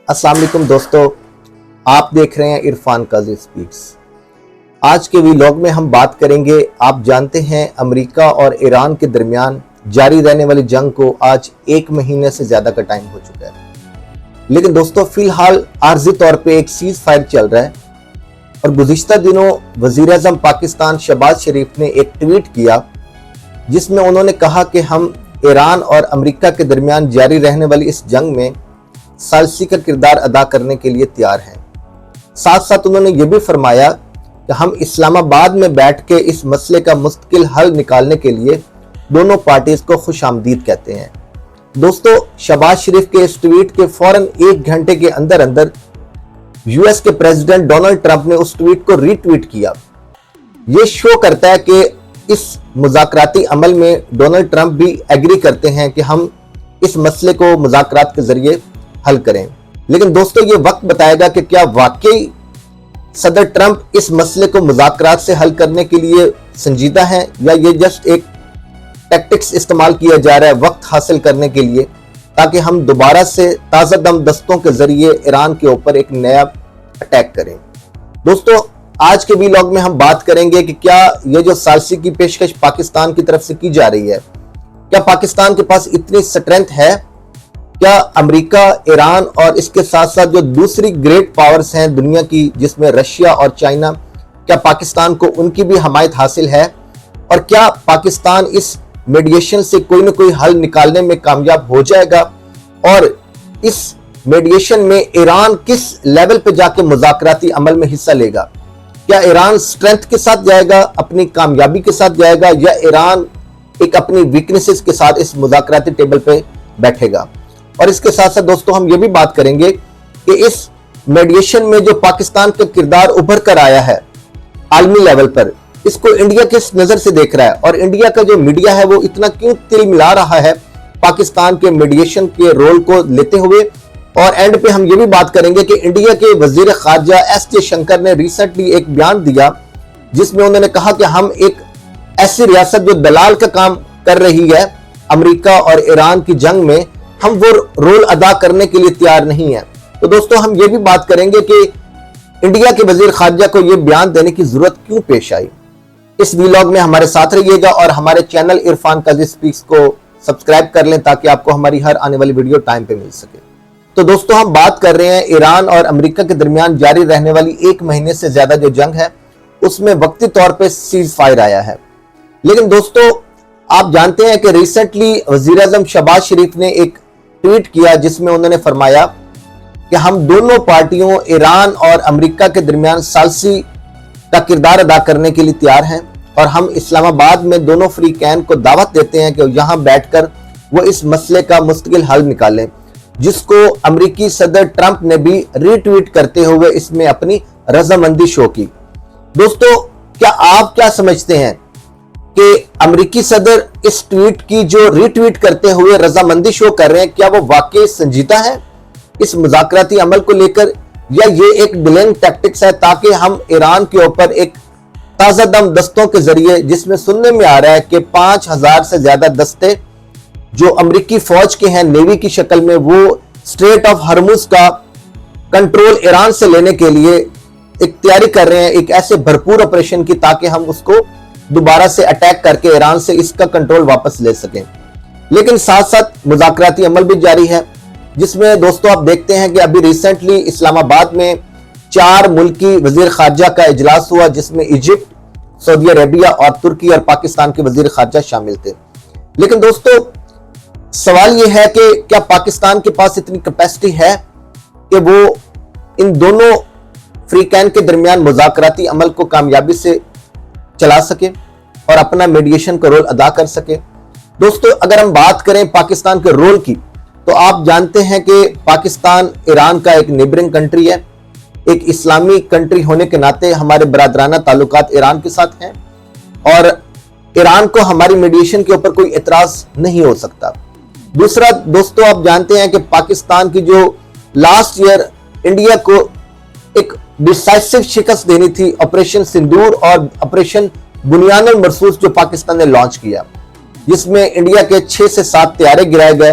अस्सलाम वालेकुम दोस्तों, आप देख रहे हैं इरफान काजी स्पीक्स। आज के व्लॉग में हम बात करेंगे। आप जानते हैं अमेरिका और ईरान के दरमियान जारी रहने वाली जंग को आज 1 महीने से ज़्यादा का टाइम हो चुका है, लेकिन दोस्तों फिलहाल आर्जी तौर पे एक सीज फायर चल रहा है। और गुज़िश्ता दिनों वज़ीर आज़म पाकिस्तान शहबाज शरीफ ने एक ट्वीट किया जिसमें उन्होंने कहा कि हम ईरान और अमेरिका के दरमियान जारी रहने वाली इस जंग में सालसी का किरदार अदा करने के लिए तैयार हैं। साथ साथ उन्होंने ये भी फरमाया कि हम इस्लामाबाद में बैठ के इस मसले का मुस्तकिल हल निकालने के लिए दोनों पार्टीज को खुशामदीद कहते हैं। दोस्तों, शहबाज शरीफ के इस ट्वीट के फौरन 1 घंटे के अंदर अंदर यूएस के प्रेसिडेंट डोनाल्ड ट्रंप ने उस ट्वीट को रीट्वीट किया। ये शो करता है कि इस मुज़ाकराती अमल में डोनाल्ड ट्रंप भी एग्री करते हैं कि हम इस मसले को मुज़ाकरात के जरिए हल करें। लेकिन दोस्तों, ये वक्त बताएगा कि क्या वाकई सदर ट्रंप इस मसले को मुज़ाकरात से हल करने के लिए संजीदा हैं या ये जस्ट एक टैक्टिक्स इस्तेमाल किया जा रहा है वक्त हासिल करने के लिए, ताकि हम दोबारा से ताज़ा दम दस्तों के जरिए ईरान के ऊपर एक नया अटैक करें। दोस्तों, आज के व्लॉग में हम बात करेंगे कि क्या ये जो सालसी की पेशकश पाकिस्तान की तरफ से की जा रही है, क्या पाकिस्तान के पास इतनी स्ट्रेंथ है? क्या अमेरिका, ईरान और इसके साथ साथ जो दूसरी ग्रेट पावर्स हैं दुनिया की जिसमें रशिया और चाइना, क्या पाकिस्तान को उनकी भी हमायत हासिल है? और क्या पाकिस्तान इस मीडिएशन से कोई ना कोई हल निकालने में कामयाब हो जाएगा? और इस मीडिएशन में ईरान किस लेवल पे जाके मुज़ाकराती अमल में हिस्सा लेगा? क्या ईरान स्ट्रेंथ के साथ जाएगा, अपनी कामयाबी के साथ जाएगा, या ईरान एक अपनी वीकनेसेस के साथ इस मुज़ाकराती टेबल पे बैठेगा? और इसके साथ साथ दोस्तों हम ये भी बात करेंगे कि इस मीडिएशन में जो पाकिस्तान का किरदार उभर कर आया है आलमी लेवल पर, इसको इंडिया किस नजर से देख रहा है, और इंडिया का जो मीडिया है वो इतना क्यों तिल मिला रहा है पाकिस्तान के मीडिएशन के रोल को लेते हुए। और एंड पे हम ये भी बात करेंगे कि इंडिया के वजीर खारजा एस जयशंकर ने रिसेंटली एक बयान दिया जिसमें उन्होंने कहा कि हम एक ऐसी रियासत जो दलाल का काम कर रही है अमेरिका और ईरान की जंग में, हम वो रोल अदा करने के लिए तैयार नहीं है। तो दोस्तों, हम ये भी बात करेंगे कि इंडिया के वजीर खारजा को ये बयान देने की जरूरत क्यों पेश आई। इस व्लॉग में हमारे साथ रहिएगा और हमारे चैनल इरफान काजी स्पीक्स को सब्सक्राइब कर लें ताकि आपको हमारी हर आने वाली वीडियो टाइम पे मिल सके। तो दोस्तों, हम बात कर रहे हैं ईरान और अमेरिका के दरमियान जारी रहने वाली 1 महीने से ज्यादा जो जंग है उसमें वक्ती तौर पर सीज फायर आया है। लेकिन दोस्तों, आप जानते हैं कि रिसेंटली वजीर आज़म शहबाज शरीफ ने एक ट्वीट किया जिसमें उन्होंने फरमाया कि हम दोनों पार्टियों ईरान और अमेरिका के दरमियान सालसी का किरदार अदा करने के लिए तैयार हैं, और हम इस्लामाबाद में दोनों फ्रीकैन को दावत देते हैं कि यहां बैठकर वो इस मसले का मुस्तकिल हल निकालें, जिसको अमेरिकी सदर ट्रंप ने भी रीट्वीट करते हुए इसमें अपनी रजामंदी शो की। दोस्तों, क्या आप क्या समझते हैं कि अमेरिकी सदर इस ट्वीट की जो रीट्वीट करते हुए रजामंदी शो कर रहे हैं, क्या वो वाकई संजीदा है इस मुज़ाकराती अमल को लेकर, या ये एक डिलेइंग टैक्टिक्स है ताकि हम ईरान के ऊपर एक ताज़ा दम दस्तों के जरिए, जिसमें सुनने में आ रहा है कि 5000 से ज्यादा दस्ते जो अमेरिकी फौज के हैं नेवी की शक्ल में, वो स्ट्रेट ऑफ हॉर्मुज़ का कंट्रोल ईरान से लेने के लिए एक तैयारी कर रहे हैं, एक ऐसे भरपूर ऑपरेशन की ताकि हम उसको दोबारा से अटैक करके ईरान से इसका कंट्रोल वापस ले सकें। लेकिन साथ साथ मुज़ाकराती अमल भी जारी है, जिसमें दोस्तों आप देखते हैं कि अभी रिसेंटली इस्लामाबाद में 4 मुल्की वजीर खारजा का इजलास हुआ जिसमें इजिप्ट, सऊदी अरेबिया और तुर्की और पाकिस्तान के वजीर खारजा शामिल थे। लेकिन दोस्तों, सवाल यह है कि क्या पाकिस्तान के पास इतनी कैपेसिटी है कि वो इन दोनों फ्रीकैन के दरमियान मुज़ाकराती अमल को कामयाबी से चला सके और अपना मीडिएशन का रोल अदा कर सके। दोस्तों, अगर हम बात करें पाकिस्तान के रोल की, तो आप जानते हैं कि पाकिस्तान ईरान का एक नेबरिंग कंट्री है। एक इस्लामी कंट्री होने के नाते हमारे बरादराना ताल्लुकात ईरान के साथ हैं, और ईरान को हमारी मीडिएशन के ऊपर कोई एतराज नहीं हो सकता। दूसरा दोस्तों, आप जानते हैं कि पाकिस्तान की जो लास्ट ईयर इंडिया को एक डिसाइसिव शिकस्त देनी थी, ऑपरेशन सिंदूर और ऑपरेशन बुनियानुल मरसूस जो पाकिस्तान ने लॉन्च किया, जिसमें इंडिया के 6 से 7 तैयारे गिराए गए